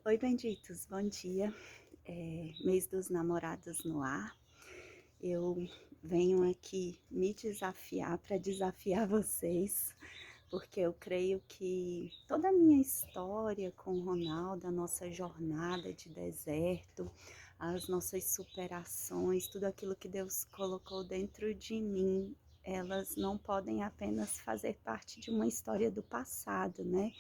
Oi, benditos, bom dia. Mês dos namorados no ar. Eu venho aqui me desafiar para desafiar vocês, porque eu creio que toda a minha história com o Ronaldo, a nossa jornada de deserto, as nossas superações, tudo aquilo que Deus colocou dentro de mim, elas não podem apenas fazer parte de uma história do passado, né?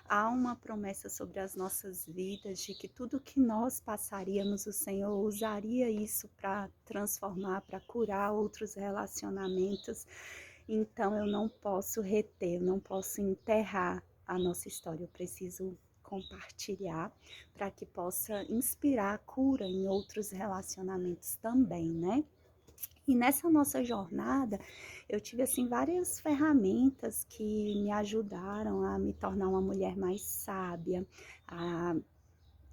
Há uma promessa sobre as nossas vidas de que tudo que nós passaríamos, o Senhor usaria isso para transformar, para curar outros relacionamentos. Então eu não posso reter, eu não posso enterrar a nossa história. Eu preciso compartilhar para que possa inspirar a cura em outros relacionamentos também, né? E nessa nossa jornada, eu tive assim várias ferramentas que me ajudaram a me tornar uma mulher mais sábia, a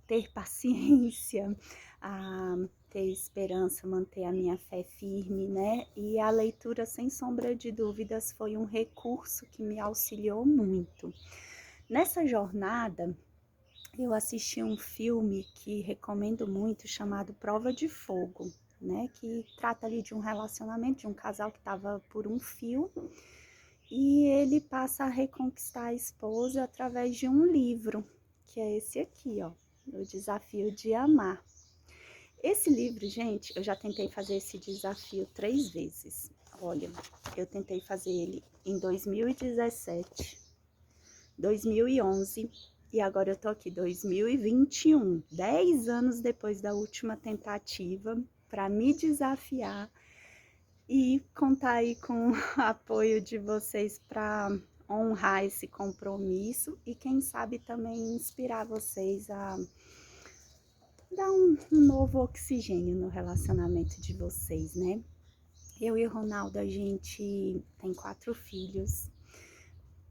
ter paciência, a ter esperança, manter a minha fé firme, né? E a leitura, sem sombra de dúvidas, foi um recurso que me auxiliou muito. Nessa jornada, eu assisti um filme que recomendo muito, chamado Prova de Fogo, né? Que trata ali de um relacionamento de um casal que estava por um fio e ele passa a reconquistar a esposa através de um livro, que é esse aqui, ó, O Desafio de Amar. Esse livro, gente, eu já tentei fazer esse desafio 3 vezes. Olha, eu tentei fazer ele em 2017, 2011 e agora eu tô aqui 2021, 10 anos depois da última tentativa, para me desafiar e contar aí com o apoio de vocês para honrar esse compromisso e quem sabe também inspirar vocês a dar um novo oxigênio no relacionamento de vocês, né? Eu e o Ronaldo, a gente tem 4 filhos.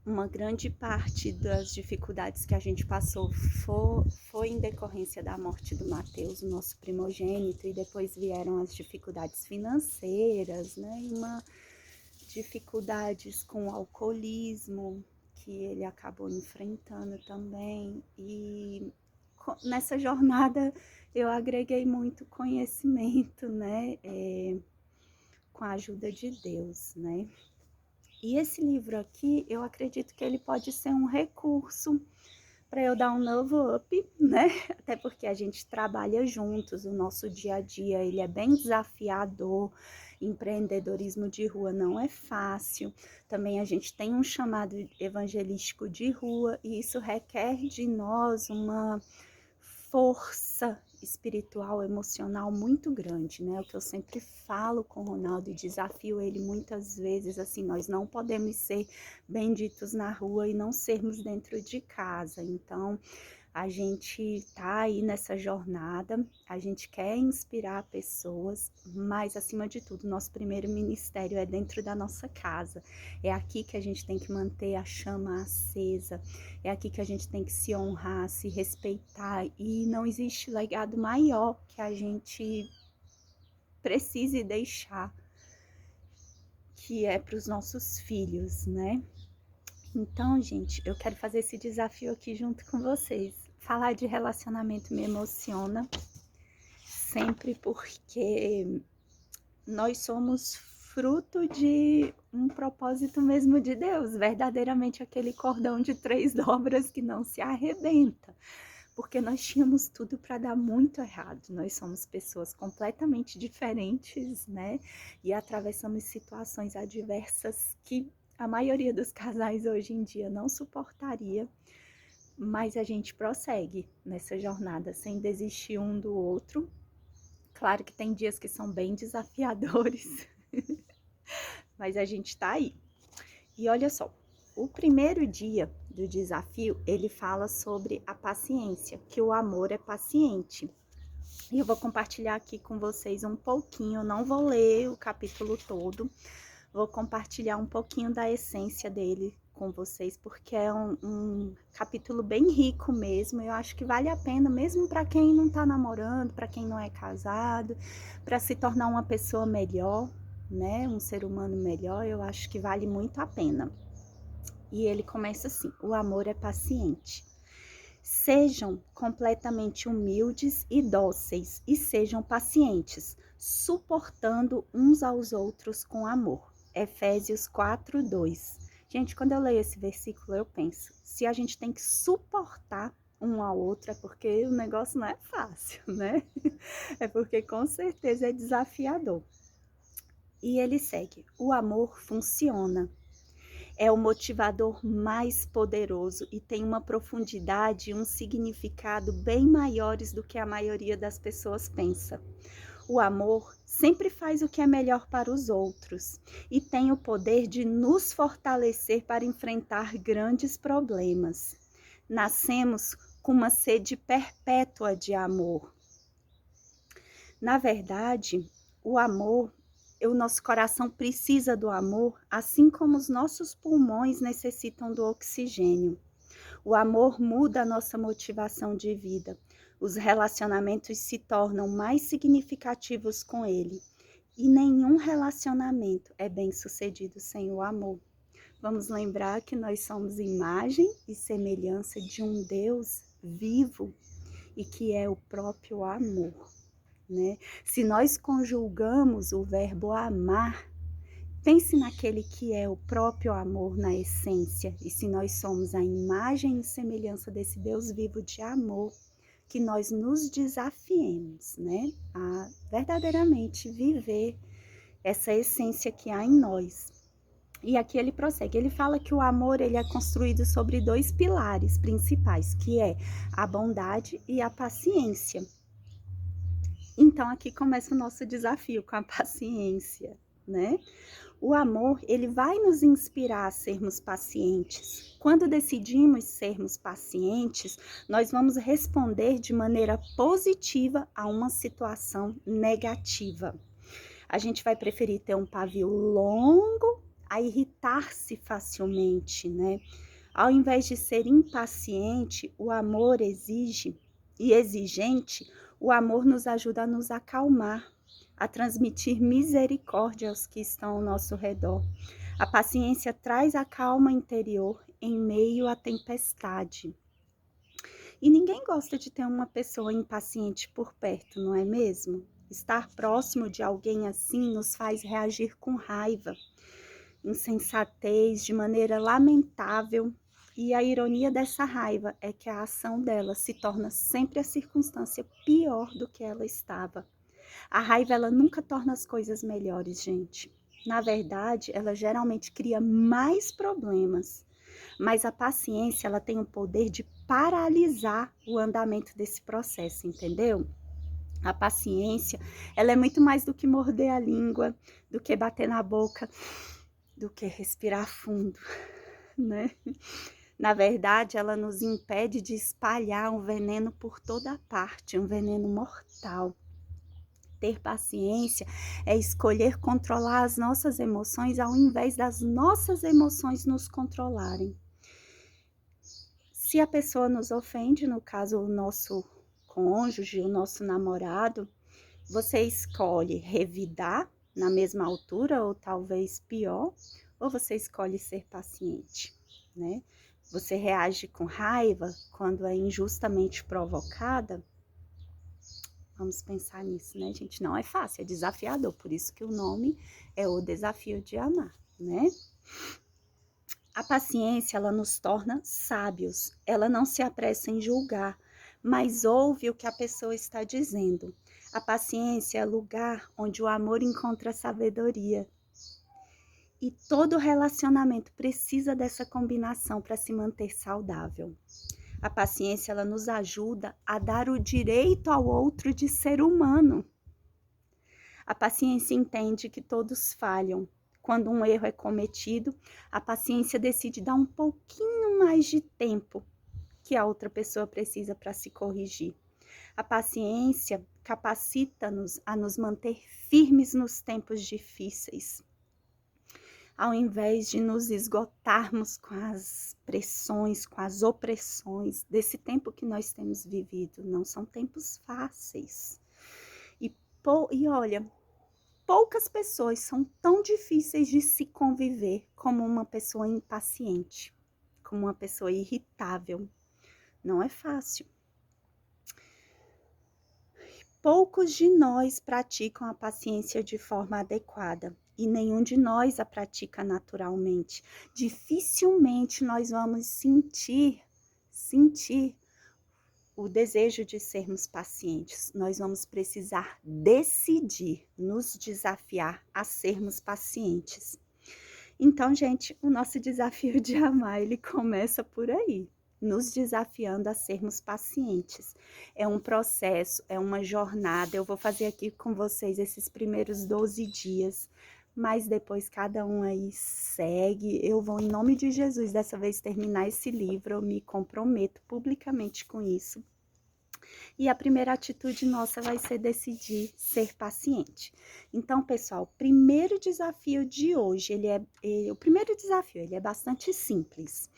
Uma grande parte das dificuldades que a gente passou foi em decorrência da morte do Mateus, o nosso primogênito, e depois vieram as dificuldades financeiras, né? E dificuldades com o alcoolismo, que ele acabou enfrentando também. E nessa jornada eu agreguei muito conhecimento, né? Com a ajuda de Deus, né? E esse livro aqui, eu acredito que ele pode ser um recurso para eu dar um novo up, né? Até porque a gente trabalha juntos, o nosso dia a dia, ele é bem desafiador. Empreendedorismo de rua não é fácil. Também a gente tem um chamado evangelístico de rua e isso requer de nós uma força espiritual, emocional muito grande, né? O que eu sempre falo com o Ronaldo e desafio ele muitas vezes, assim, nós não podemos ser benditos na rua e não sermos dentro de casa. Então, a gente tá aí nessa jornada, a gente quer inspirar pessoas, mas acima de tudo, nosso primeiro ministério é dentro da nossa casa. É aqui que a gente tem que manter a chama acesa, é aqui que a gente tem que se honrar, se respeitar, e não existe legado maior que a gente precise deixar, que é para os nossos filhos, né? Então, gente, eu quero fazer esse desafio aqui junto com vocês. Falar de relacionamento me emociona sempre porque nós somos fruto de um propósito mesmo de Deus, verdadeiramente aquele cordão de 3 dobras que não se arrebenta, porque nós tínhamos tudo para dar muito errado. Nós somos pessoas completamente diferentes, né? E atravessamos situações adversas que a maioria dos casais hoje em dia não suportaria, mas a gente prossegue nessa jornada sem desistir um do outro. Claro que tem dias que são bem desafiadores, mas a gente tá aí. E olha só, o primeiro dia do desafio, ele fala sobre a paciência, que o amor é paciente. E eu vou compartilhar aqui com vocês um pouquinho, não vou ler o capítulo todo, vou compartilhar um pouquinho da essência dele com vocês, porque é um capítulo bem rico mesmo. Eu acho que vale a pena, mesmo para quem não tá namorando, para quem não é casado, para se tornar uma pessoa melhor, né? Um ser humano melhor, eu acho que vale muito a pena. E ele começa assim: o amor é paciente. Sejam completamente humildes e dóceis e sejam pacientes, suportando uns aos outros com amor. Efésios 4:2. Gente, quando eu leio esse versículo, eu penso, se a gente tem que suportar um ao outro, é porque o negócio não é fácil, né? É porque com certeza é desafiador. E ele segue: o amor funciona. É o motivador mais poderoso e tem uma profundidade e um significado bem maiores do que a maioria das pessoas pensa. O amor sempre faz o que é melhor para os outros e tem o poder de nos fortalecer para enfrentar grandes problemas. Nascemos com uma sede perpétua de amor. Na verdade, o amor, o nosso coração precisa do amor, assim como os nossos pulmões necessitam do oxigênio. O amor muda a nossa motivação de vida. Os relacionamentos se tornam mais significativos com ele. E nenhum relacionamento é bem-sucedido sem o amor. Vamos lembrar que nós somos imagem e semelhança de um Deus vivo e que é o próprio amor, né? Se nós conjugamos o verbo amar, pense naquele que é o próprio amor na essência. E se nós somos a imagem e semelhança desse Deus vivo de amor, que nós nos desafiemos, né, a verdadeiramente viver essa essência que há em nós. E aqui ele prossegue, ele fala que o amor ele é construído sobre dois pilares principais, que é a bondade e a paciência. Então aqui começa o nosso desafio com a paciência, né? O amor, ele vai nos inspirar a sermos pacientes. Quando decidimos sermos pacientes, nós vamos responder de maneira positiva a uma situação negativa. A gente vai preferir ter um pavio longo a irritar-se facilmente, né? Ao invés de ser impaciente, o amor exige e exigente, o amor nos ajuda a nos acalmar, a transmitir misericórdia aos que estão ao nosso redor. A paciência traz a calma interior em meio à tempestade. E ninguém gosta de ter uma pessoa impaciente por perto, não é mesmo? Estar próximo de alguém assim nos faz reagir com raiva, insensatez, de maneira lamentável. E a ironia dessa raiva é que a ação dela se torna sempre a circunstância pior do que ela estava. A raiva, ela nunca torna as coisas melhores, gente. Na verdade, ela geralmente cria mais problemas. Mas a paciência, ela tem o poder de paralisar o andamento desse processo, entendeu? A paciência, ela é muito mais do que morder a língua, do que bater na boca, do que respirar fundo, né? Na verdade, ela nos impede de espalhar um veneno por toda parte, um veneno mortal. Ter paciência é escolher controlar as nossas emoções ao invés das nossas emoções nos controlarem. Se a pessoa nos ofende, no caso o nosso cônjuge, o nosso namorado, você escolhe revidar na mesma altura ou talvez pior, ou você escolhe ser paciente, né? Você reage com raiva quando é injustamente provocada? Vamos pensar nisso, né, gente? Não é fácil, é desafiador, por isso que o nome é o desafio de amar, né? A paciência, ela nos torna sábios, ela não se apressa em julgar, mas ouve o que a pessoa está dizendo. A paciência é o lugar onde o amor encontra sabedoria. E todo relacionamento precisa dessa combinação para se manter saudável. A paciência, ela nos ajuda a dar o direito ao outro de ser humano. A paciência entende que todos falham. Quando um erro é cometido, a paciência decide dar um pouquinho mais de tempo que a outra pessoa precisa para se corrigir. A paciência capacita-nos a nos manter firmes nos tempos difíceis. Ao invés de nos esgotarmos com as pressões, com as opressões desse tempo que nós temos vivido. Não são tempos fáceis. E olha, poucas pessoas são tão difíceis de se conviver como uma pessoa impaciente, como uma pessoa irritável. Não é fácil. Poucos de nós praticam a paciência de forma adequada e nenhum de nós a pratica naturalmente. Dificilmente nós vamos sentir o desejo de sermos pacientes. Nós vamos precisar decidir, nos desafiar a sermos pacientes. Então, gente, o nosso desafio de amar, ele começa por aí, nos desafiando a sermos pacientes. É um processo, é uma jornada. Eu vou fazer aqui com vocês esses primeiros 12 dias, mas depois cada um aí segue. Eu vou, em nome de Jesus, dessa vez terminar esse livro. Eu me comprometo publicamente com isso. E a primeira atitude nossa vai ser decidir ser paciente. Então, pessoal, o primeiro desafio de hoje, o primeiro desafio, ele é bastante simples.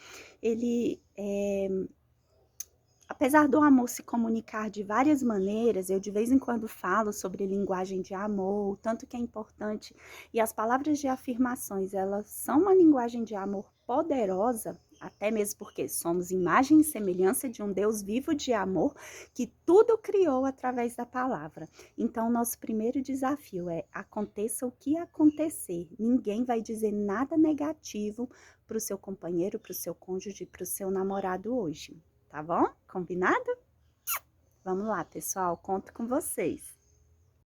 Apesar do amor se comunicar de várias maneiras, eu de vez em quando falo sobre linguagem de amor, o tanto que é importante, e as palavras de afirmações, elas são uma linguagem de amor poderosa, até mesmo porque somos imagem e semelhança de um Deus vivo de amor, que tudo criou através da palavra. Então, nosso primeiro desafio é: aconteça o que acontecer, ninguém vai dizer nada negativo para o seu companheiro, para o seu cônjuge, para o seu namorado hoje. Tá bom? Combinado? Vamos lá, pessoal, conto com vocês.